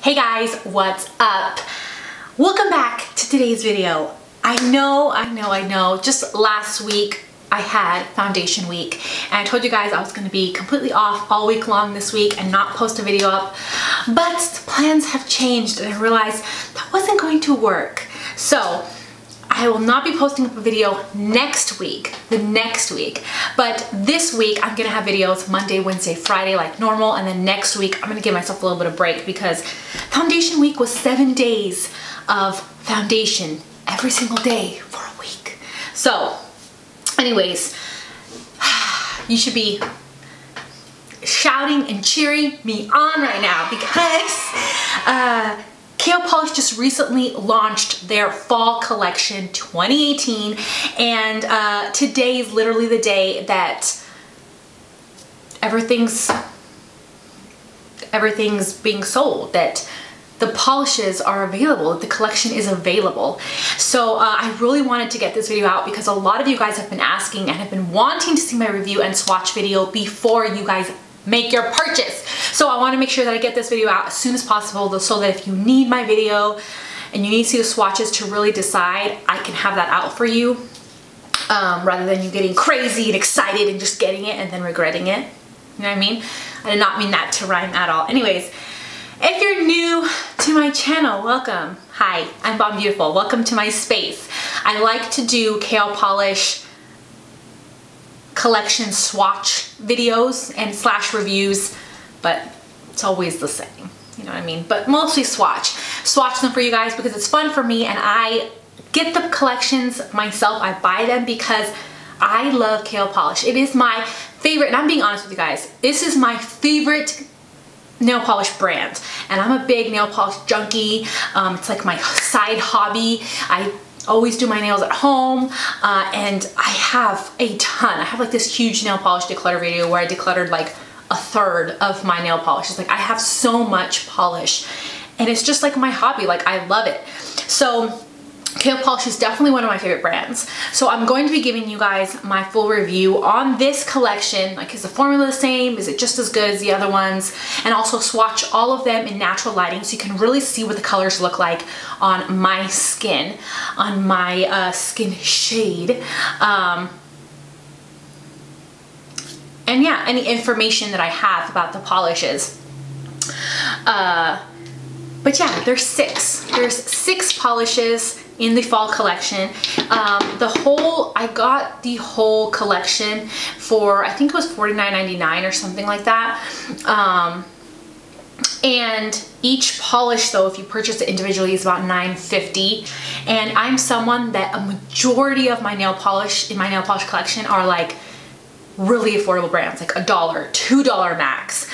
Hey guys, what's up? Welcome back to today's video. I know, just last week I had foundation week and I told you guys I was going to be completely off all week long this week and not post a video up, but plans have changed and I realized that wasn't going to work. So I will not be posting up a video next week, but this week I'm gonna have videos Monday, Wednesday, Friday like normal, and then next week I'm gonna give myself a little bit of break because foundation week was 7 days of foundation every single day for a week. So anyways, you should be shouting and cheering me on right now because KO Polish just recently launched their fall collection 2018, and today is literally the day that everything's being sold, that the polishes are available, the collection is available. So I really wanted to get this video out because a lot of you guys have been asking and have been wanting to see my review and swatch video before you guys make your purchase. So I want to make sure that I get this video out as soon as possible so that if you need my video and you need to see the swatches to really decide, I can have that out for you rather than you getting crazy and excited and just getting it and then regretting it. You know what I mean? I did not mean that to rhyme at all. Anyways, if you're new to my channel, welcome. Hi, I'm Bondbeautyful. Welcome to my space. I like to do KO Polish collection swatch videos and slash reviews, but it's always the same, you know what I mean? But mostly swatch them for you guys because it's fun for me and I get the collections myself. I buy them because I love KO Polish. It is my favorite, and I'm being honest with you guys, this is my favorite nail polish brand, and I'm a big nail polish junkie. It's like my side hobby. I always do my nails at home, and I have a ton. I have like this huge nail polish declutter video where I decluttered like a third of my nail polish. It's like I have so much polish and it's just like my hobby. Like I love it. So KO Polish is definitely one of my favorite brands. So I'm going to be giving you guys my full review on this collection. Like, is the formula the same? Is it just as good as the other ones? And also swatch all of them in natural lighting so you can really see what the colors look like on my skin, on my skin shade. And yeah, any information that I have about the polishes. But yeah, there's six polishes in the fall collection. I got the whole collection for, I think it was $49.99 or something like that. And each polish though, if you purchase it individually, is about $9.50. And I'm someone that a majority of my nail polish in my nail polish collection are like really affordable brands, like $1, $2 max.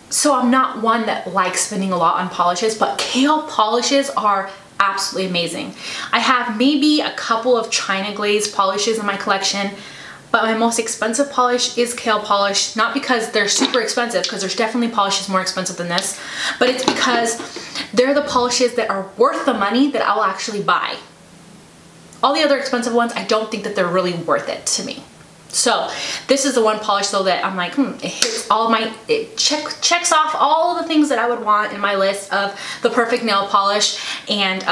So I'm not one that likes spending a lot on polishes, but KO polishes are absolutely amazing. I have maybe a couple of China glaze polishes in my collection, but my most expensive polish is KO polish, not because they're super expensive, because there's definitely polishes more expensive than this, but it's because they're the polishes that are worth the money that I'll actually buy. All the other expensive ones, I don't think that they're really worth it to me. So this is the one polish though that I'm like, it hits all my, it checks off all the things that I would want in my list of the perfect nail polish, and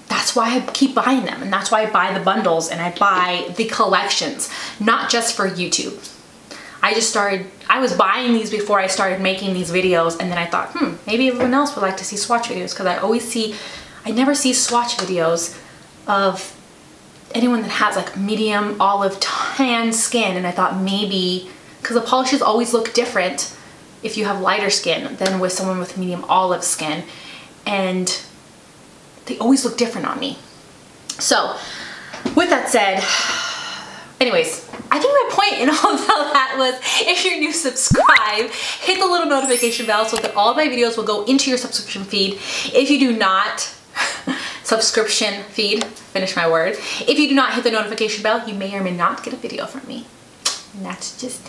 that's why I keep buying them, and that's why I buy the bundles and I buy the collections, not just for YouTube. I was buying these before I started making these videos, and then I thought, maybe everyone else would like to see swatch videos, because I never see swatch videos of anyone that has like medium olive tan skin, and I thought maybe, because the polishes always look different if you have lighter skin than with someone with medium olive skin, and they always look different on me. So with that said, anyways, I think my point in all of that was, if you're new, subscribe, hit the little notification bell so that all of my videos will go into your subscription feed. If you do not, subscription feed, finish my word. If you do not hit the notification bell, you may or may not get a video from me. And that's just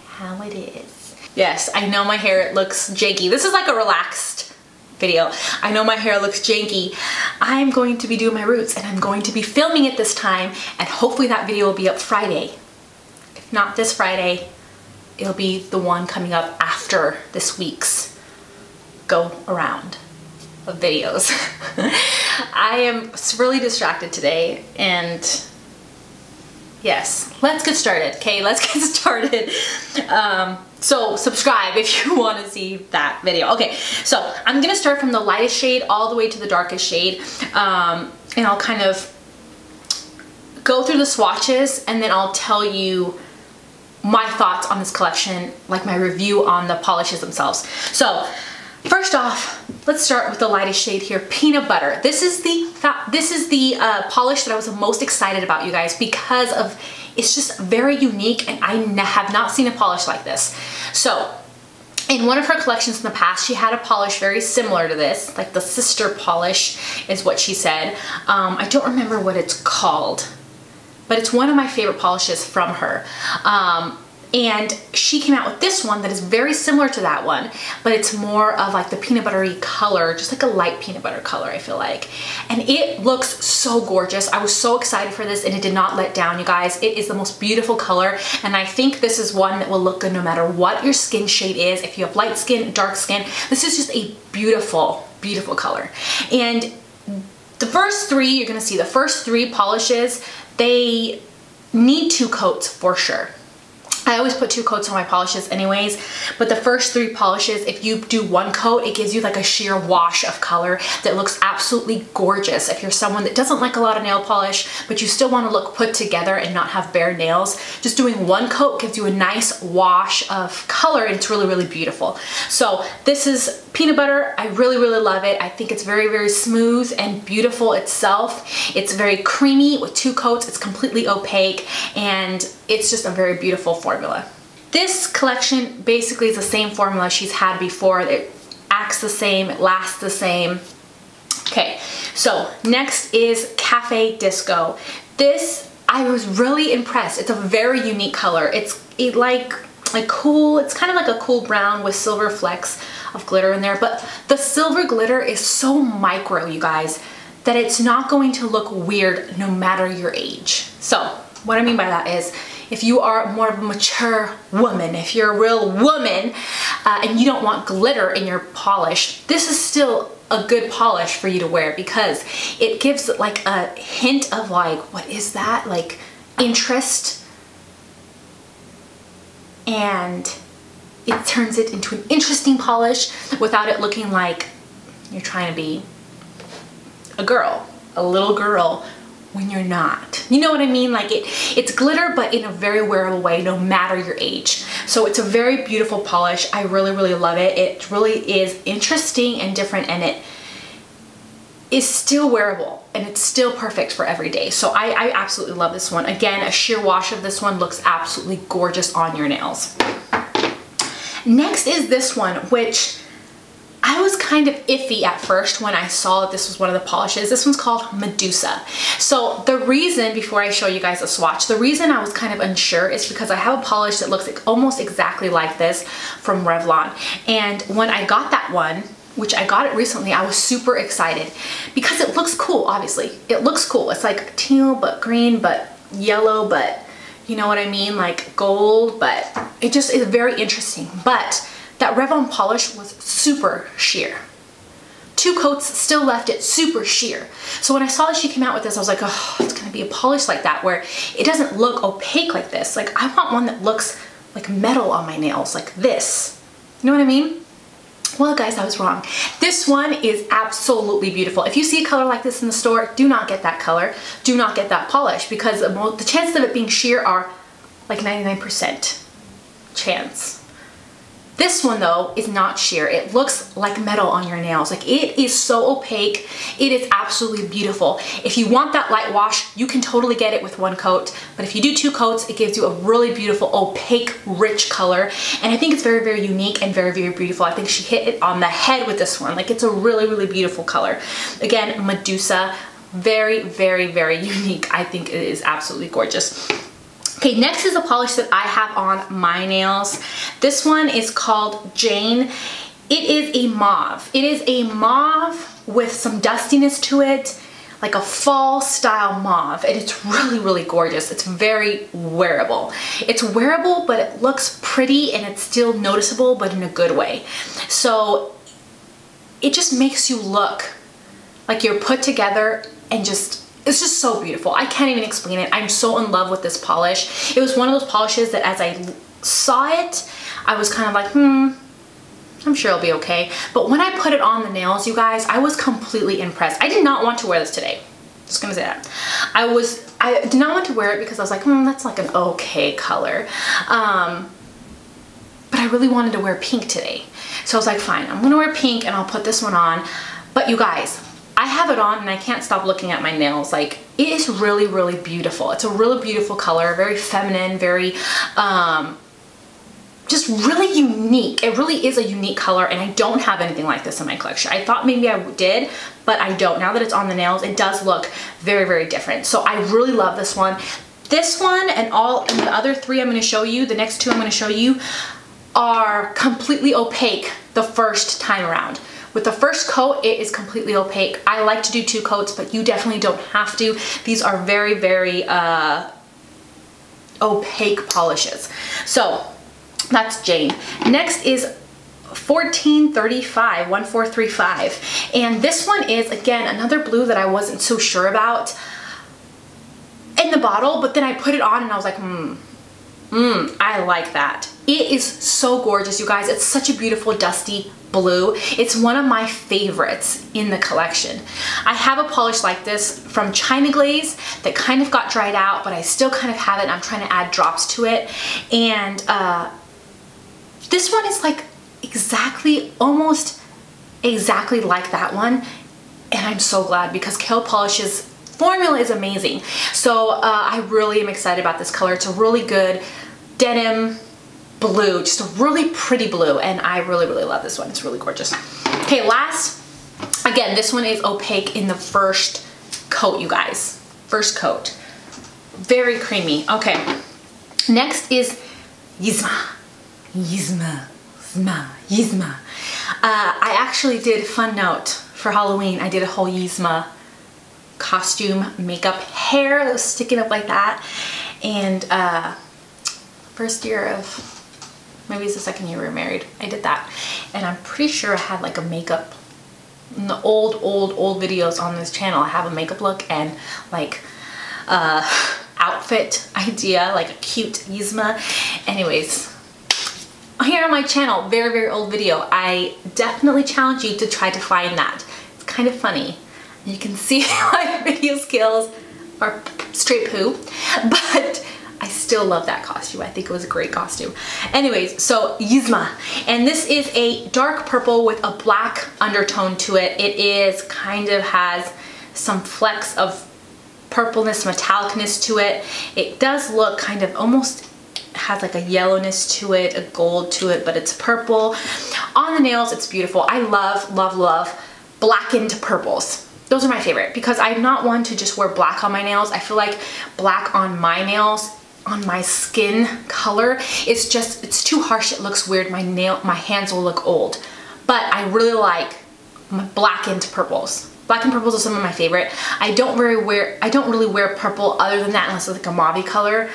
how it is. Yes, I know my hair looks janky. This is like a relaxed video. I know my hair looks janky. I'm going to be doing my roots and I'm going to be filming it this time, and hopefully that video will be up Friday. If not this Friday, it'll be the one coming up after this week's go around of videos. I am really distracted today, and yes, let's get started. Okay, let's get started. So subscribe if you want to see that video. Okay, so I'm gonna start from the lightest shade all the way to the darkest shade, and I'll kind of go through the swatches, and then I'll tell you my thoughts on this collection, like my review on the polishes themselves. So first off, let's start with the lightest shade here, Peanut Butter. This is the polish that I was the most excited about, you guys, because of it's just very unique, and I have not seen a polish like this. So in one of her collections in the past, she had a polish very similar to this, like the sister polish is what she said. I don't remember what it's called, but it's one of my favorite polishes from her. And she came out with this one that is very similar to that one, but it's more of like the peanut buttery color, just like a light peanut butter color, I feel like. And it looks so gorgeous. I was so excited for this, and it did not let down, you guys. It is the most beautiful color, and I think this is one that will look good no matter what your skin shade is. If you have light skin, dark skin, this is just a beautiful, beautiful color. And the first three, you're gonna see the first three polishes, they need 2 coats for sure. I always put 2 coats on my polishes anyways, but the first 3 polishes, if you do 1 coat, it gives you like a sheer wash of color that looks absolutely gorgeous. If you're someone that doesn't like a lot of nail polish, but you still want to look put together and not have bare nails, just doing 1 coat gives you a nice wash of color, and it's really, really beautiful. So this is Peanut Butter. I really, really love it. I think it's very, very smooth and beautiful itself. It's very creamy with 2 coats. It's completely opaque, and it's just a very beautiful formula. This collection basically is the same formula she's had before. It acts the same, it lasts the same. Okay, so next is Cafe Disco. This, I was really impressed. It's a very unique color. It's cool, it's kind of like a cool brown with silver flecks of glitter in there, but the silver glitter is so micro, you guys, that it's not going to look weird no matter your age. So what I mean by that is, if you are more of a mature woman, if you're a real woman, and you don't want glitter in your polish, this is still a good polish for you to wear, because it gives like a hint of like, what is that? Like interest, and it turns it into an interesting polish without it looking like you're trying to be a girl, a little girl, when you're not. You know what I mean? Like it's glitter, but in a very wearable way, no matter your age. So it's a very beautiful polish. I really, really love it. It really is interesting and different, and it is still wearable, and it's still perfect for every day. So I absolutely love this one. Again, a sheer wash of this one looks absolutely gorgeous on your nails. Next is this one, which I was kind of iffy at first when I saw that this was one of the polishes. This one's called Medusa. So the reason, before I show you guys a swatch, the reason I was kind of unsure is because I have a polish that looks like almost exactly like this from Revlon. And when I got that one, which I got it recently, I was super excited because it looks cool, obviously. It looks cool. It's like teal, but green, but yellow, but you know what I mean? Like gold, but it just is very interesting. But that Revlon polish was super sheer. 2 coats still left it super sheer. So when I saw that she came out with this, I was like, oh, it's gonna be a polish like that where it doesn't look opaque like this. Like I want one that looks like metal on my nails, like this. You know what I mean? Well, guys, I was wrong. This one is absolutely beautiful. If you see a color like this in the store, do not get that color. Do not get that polish, because the chances of it being sheer are like 99% chance. This one though is not sheer. It looks like metal on your nails. Like it is so opaque. It is absolutely beautiful. If you want that light wash, you can totally get it with 1 coat. But if you do 2 coats, it gives you a really beautiful, opaque, rich color. And I think it's very, very unique and very, very beautiful. I think she hit it on the head with this one. Like it's a really, really beautiful color. Again, Medusa, very, very, very unique. I think it is absolutely gorgeous. Okay, next is a polish that I have on my nails. This one is called Jane. It is a mauve. It is a mauve with some dustiness to it, like a fall style mauve, and it's really, really gorgeous. It's very wearable. It's wearable, but it looks pretty and it's still noticeable, but in a good way. So it just makes you look like you're put together, and it's just so beautiful. I can't even explain it. I'm so in love with this polish. It was one of those polishes that as I saw it, I was kind of like, I'm sure it'll be okay. But when I put it on the nails, you guys, I was completely impressed. I did not want to wear this today. Just gonna say that. I did not want to wear it because I was like, that's like an okay color. But I really wanted to wear pink today. So I was like, fine, I'm gonna wear pink and I'll put this one on. But you guys, I have it on and I can't stop looking at my nails. Like, it is really, really beautiful. It's a really beautiful color, very feminine, very, just really unique. It really is a unique color, and I don't have anything like this in my collection. I thought maybe I did, but I don't. Now that it's on the nails, it does look very, very different. So I really love this one. This one and the other three I'm gonna show you, the next two I'm gonna show you, are completely opaque the first time around. With the first coat, it is completely opaque. I like to do 2 coats, but you definitely don't have to. These are very, very opaque polishes. So that's Jane. Next is 1435. And this one is, again, another blue that I wasn't so sure about in the bottle, but then I put it on and I was like, I like that. It is so gorgeous, you guys. It's such a beautiful dusty blue. It's one of my favorites in the collection. I have a polish like this from China Glaze that kind of got dried out, but I still kind of have it, and I'm trying to add drops to it. And this one is like almost exactly like that one. And I'm so glad, because Kale Polish's formula is amazing. So I really am excited about this color. It's a really good denim blue, just a really pretty blue, and I really, really love this one. It's really gorgeous. Okay, last, again, this one is opaque in the first coat, you guys. First coat. Very creamy. Okay, next is Yzma. I actually did, fun note, for Halloween, I did a whole Yzma costume, makeup, hair that was sticking up like that. And first year of, maybe it's the second year we were married, I did that. And I'm pretty sure I had like a makeup, in the old videos on this channel, I have a makeup look and like outfit idea, like a cute Yzma. Anyways, here on my channel, very, very old video, I definitely challenge you to try to find that. It's kind of funny. You can see my video skills are straight poo, but I still love that costume. I think it was a great costume. Anyways, so Yzma, and this is a dark purple with a black undertone to it. It is kind of has some flecks of purpleness, metallicness to it. It does look kind of almost has like a yellowness to it, a gold to it, but it's purple. On the nails, it's beautiful. I love, love, love blackened purples. Those are my favorite, because I'm not one to just wear black on my nails. I feel like black on my nails, on my skin color, it's too harsh. It looks weird. My hands will look old. But I really like my blackened purples. Blackened purples are some of my favorite. I don't really wear purple other than that, unless it's like a mauve color,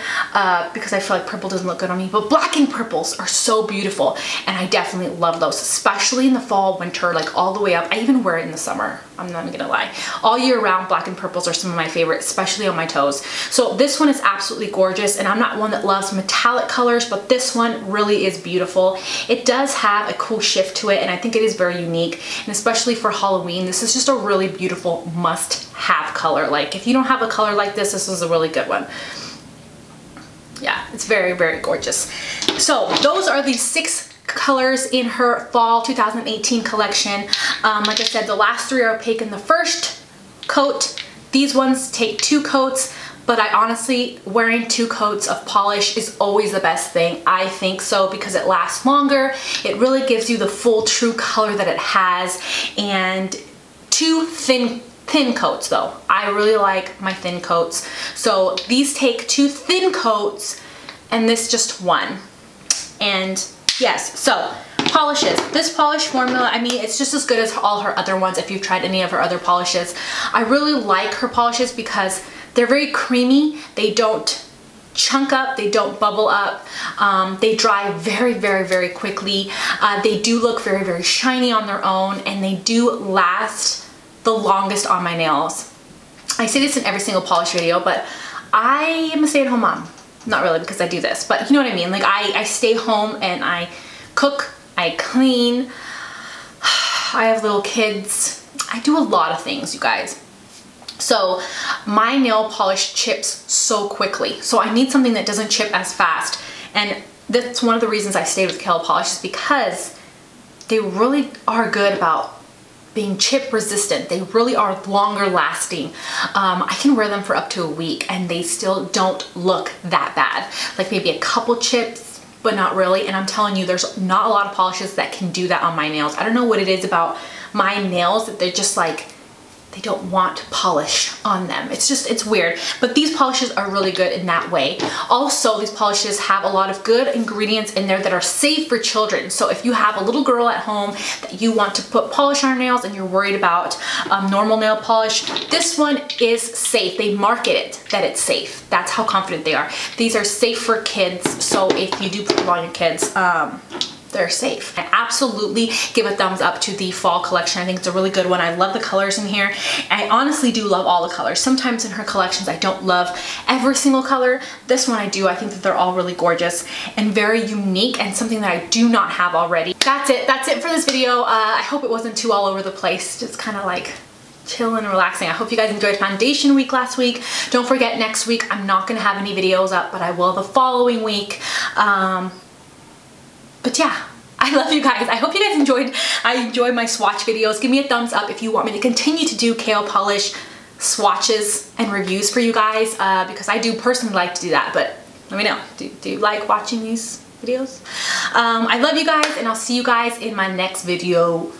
because I feel like purple doesn't look good on me. But blackened purples are so beautiful, and I definitely love those, especially in the fall, winter, like all the way up. I even wear it in the summer. I'm not gonna lie. All year round, blackened purples are some of my favorite, especially on my toes. So this one is absolutely gorgeous, and I'm not one that loves metallic colors, but this one really is beautiful. It does have a cool shift to it, and I think it is very unique, and especially for Halloween, this is just a really beautiful must-have color. Like, if you don't have a color like this, this is a really good one. Yeah, it's very, very gorgeous. So those are the 6 colors in her fall 2018 collection. Like I said, the last 3 are opaque in the first coat. These ones take 2 coats, but I honestly, wearing 2 coats of polish is always the best thing. I think so, because it lasts longer. It really gives you the full true color that it has. And 2 thin coats though. I really like my thin coats. So these take 2 thin coats and this just 1. And yes, so Polishes. This polish formula, I mean, it's just as good as all her other ones if you've tried any of her other polishes. I really like her polishes because they're very creamy. They don't chunk up, they don't bubble up, they dry very, very, very quickly. They do look very, very shiny on their own, and they do last the longest on my nails. I say this in every single polish video, but I am a stay-at-home mom. Not really, because I do this, but you know what I mean. Like I stay home and I cook, I clean, I have little kids. I do a lot of things, you guys. So my nail polish chips so quickly. So I need something that doesn't chip as fast. And that's one of the reasons I stayed with Kail Polish, is because they really are good about being chip resistant. They really are longer lasting. I can wear them for up to a week and they still don't look that bad. Like maybe a couple chips, but not really. And I'm telling you, there's not a lot of polishes that can do that on my nails. I don't know what it is about my nails that they're just like, they don't want polish on them. It's just, it's weird. But these polishes are really good in that way. Also, these polishes have a lot of good ingredients in there that are safe for children. So if you have a little girl at home that you want to put polish on her nails and you're worried about normal nail polish, this one is safe. They market it that it's safe. That's how confident they are. These are safe for kids. So if you do put them on your kids, they're safe. I absolutely give a thumbs up to the fall collection. I think it's a really good one. I love the colors in here. I honestly do love all the colors. Sometimes in her collections I don't love every single color. This one I do. I think that they're all really gorgeous and very unique, and something that I do not have already. That's it. That's it for this video. I hope it wasn't too all over the place. Just kind of like chill and relaxing. I hope you guys enjoyed foundation week last week. Don't forget, next week I'm not going to have any videos up, but I will the following week. But yeah, I love you guys. I hope you guys enjoyed my swatch videos. Give me a thumbs up if you want me to continue to do Kail Polish swatches and reviews for you guys, because I do personally like to do that. But let me know, do you like watching these videos? I love you guys, and I'll see you guys in my next video.